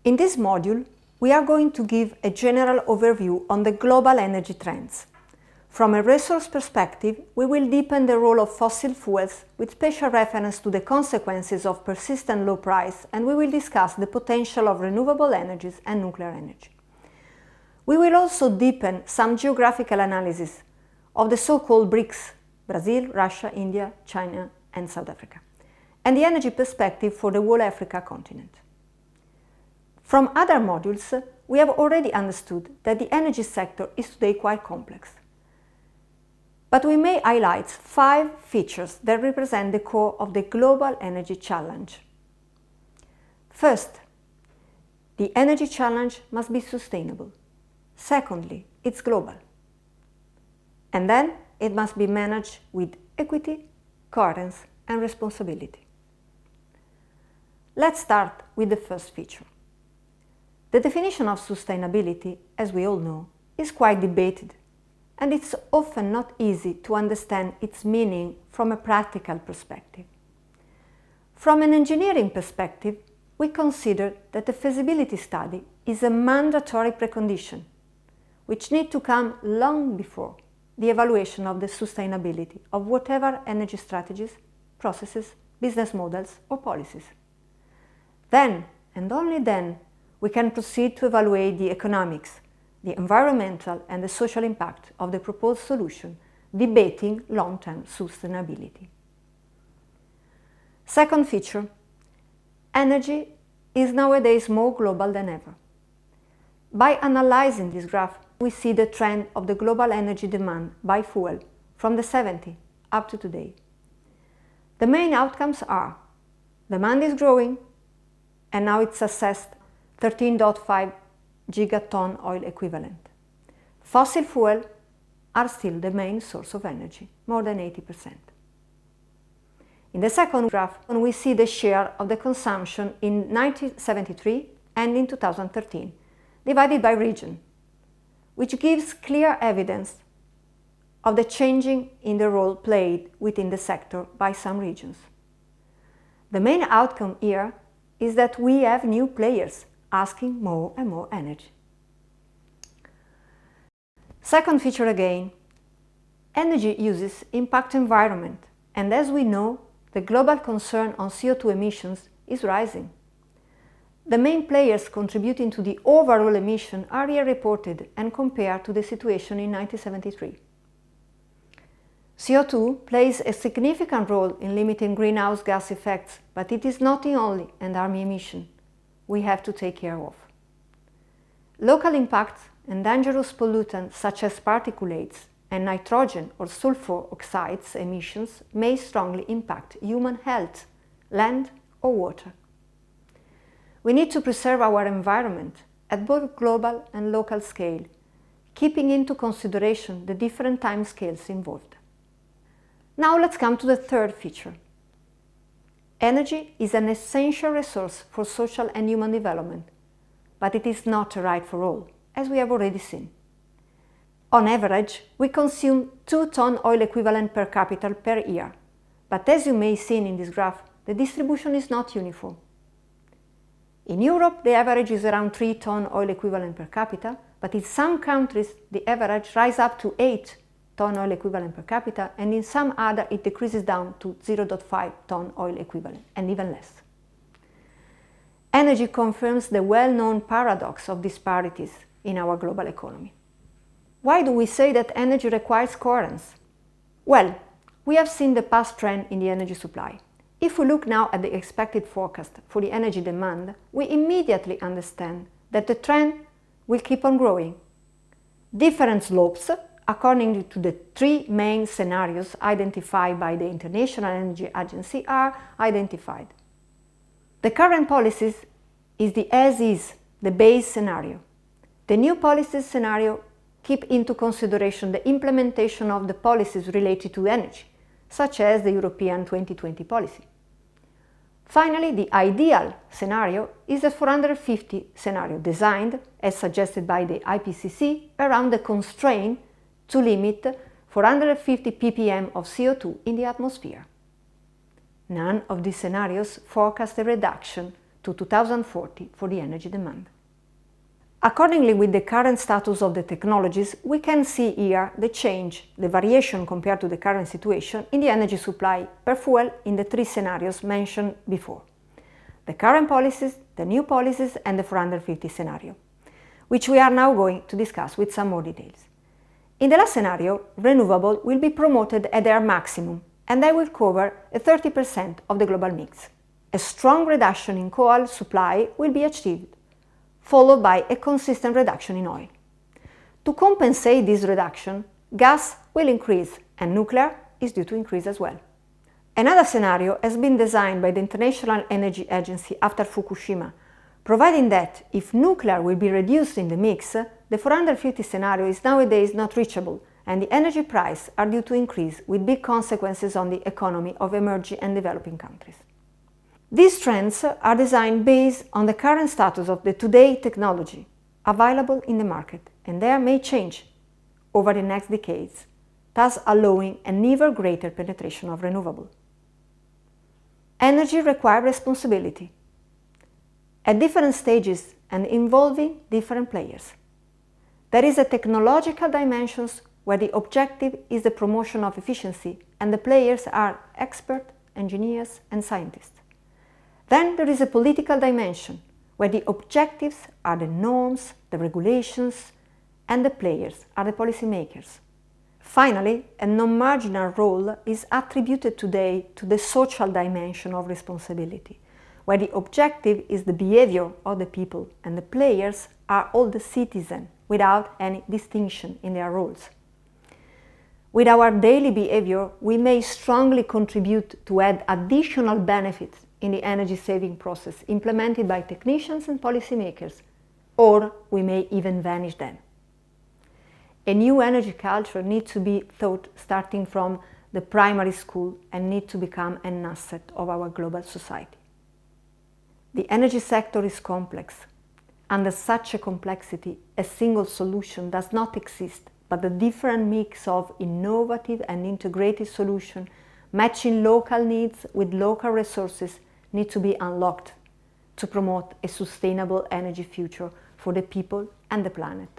In this module, we are going to give a general overview on the global energy trends. From a resource perspective, we will deepen the role of fossil fuels with special reference to the consequences of persistent low price, and we will discuss the potential of renewable energies and nuclear energy. We will also deepen some geographical analysis of the so-called BRICS, Brazil, Russia, India, China, and South Africa, and the energy perspective for the whole Africa continent. From other modules, we have already understood that the energy sector is today quite complex. But we may highlight 5 features that represent the core of the global energy challenge. First, the energy challenge must be sustainable. Secondly, it's global. And then it must be managed with equity, coherence, and responsibility. Let's start with the first feature. The definition of sustainability, as we all know, is quite debated, and it's often not easy to understand its meaning from a practical perspective. From an engineering perspective, we consider that the feasibility study is a mandatory precondition, which needs to come long before the evaluation of the sustainability of whatever energy strategies, processes, business models, or policies. Then, and only then, we can proceed to evaluate the economics, the environmental and the social impact of the proposed solution, debating long-term sustainability. Second feature, energy is nowadays more global than ever. By analyzing this graph, we see the trend of the global energy demand by fuel from the 70s up to today. The main outcomes are: demand is growing, and now it's assessed 13.5 gigaton oil equivalent. Fossil fuels are still the main source of energy, more than 80%. In the second graph, we see the share of the consumption in 1973 and in 2013, divided by region, which gives clear evidence of the changing in the role played within the sector by some regions. The main outcome here is that we have new players asking more and more energy. Second feature again, energy uses impact environment, and as we know, the global concern on CO2 emissions is rising. The main players contributing to the overall emission are here reported and compared to the situation in 1973. CO2 plays a significant role in limiting greenhouse gas effects, but it is not the only and army emission we have to take care of. Local impacts and dangerous pollutants such as particulates and nitrogen or sulfur oxides emissions may strongly impact human health, land or water. We need to preserve our environment at both global and local scale, keeping into consideration the different time scales involved. Now let's come to the third feature. Energy is an essential resource for social and human development, but it is not a right for all, as we have already seen. On average, we consume 2 ton oil equivalent per capita per year, but as you may see in this graph, the distribution is not uniform. In Europe, the average is around 3 ton oil equivalent per capita, but in some countries, the average rises up to 8 ton oil equivalent per capita, and in some other it decreases down to 0.5 ton oil equivalent, and even less. Energy confirms the well-known paradox of disparities in our global economy. Why do we say that energy requires coherence? Well, we have seen the past trend in the energy supply. If we look now at the expected forecast for the energy demand, we immediately understand that the trend will keep on growing. Different slopes, according to the 3 main scenarios identified by the International Energy Agency, are identified. The current policies is the as-is, the base scenario. The new policies scenario keep into consideration the implementation of the policies related to energy, such as the European 2020 policy. Finally, the ideal scenario is the 450 scenario, designed, as suggested by the IPCC, around the constraint to limit 450 ppm of CO2 in the atmosphere. None of these scenarios forecast a reduction to 2040 for the energy demand. Accordingly, with the current status of the technologies, we can see here the change, the variation compared to the current situation in the energy supply per fuel in the three scenarios mentioned before: the current policies, the new policies, and the 450 scenario, which we are now going to discuss with some more details. In the last scenario, renewable will be promoted at their maximum, and they will cover 30% of the global mix. A strong reduction in coal supply will be achieved, followed by a consistent reduction in oil. To compensate this reduction, gas will increase, and nuclear is due to increase as well. Another scenario has been designed by the International Energy Agency after Fukushima, providing that if nuclear will be reduced in the mix, the 450 scenario is nowadays not reachable, and the energy prices are due to increase with big consequences on the economy of emerging and developing countries. These trends are designed based on the current status of the today technology available in the market, and they may change over the next decades, thus allowing an even greater penetration of renewable. Energy requires responsibility at different stages and involving different players. There is a technological dimension where the objective is the promotion of efficiency, and the players are experts, engineers, and scientists. Then there is a political dimension where the objectives are the norms, the regulations, and the players are the policymakers. Finally, a non-marginal role is attributed today to the social dimension of responsibility, where the objective is the behavior of the people and the players are all the citizens without any distinction in their roles. With our daily behavior, we may strongly contribute to add additional benefits in the energy saving process implemented by technicians and policymakers, or we may even vanish them. A new energy culture needs to be thought starting from the primary school and needs to become an asset of our global society. The energy sector is complex. Under such a complexity, a single solution does not exist, but the different mix of innovative and integrated solutions matching local needs with local resources need to be unlocked to promote a sustainable energy future for the people and the planet.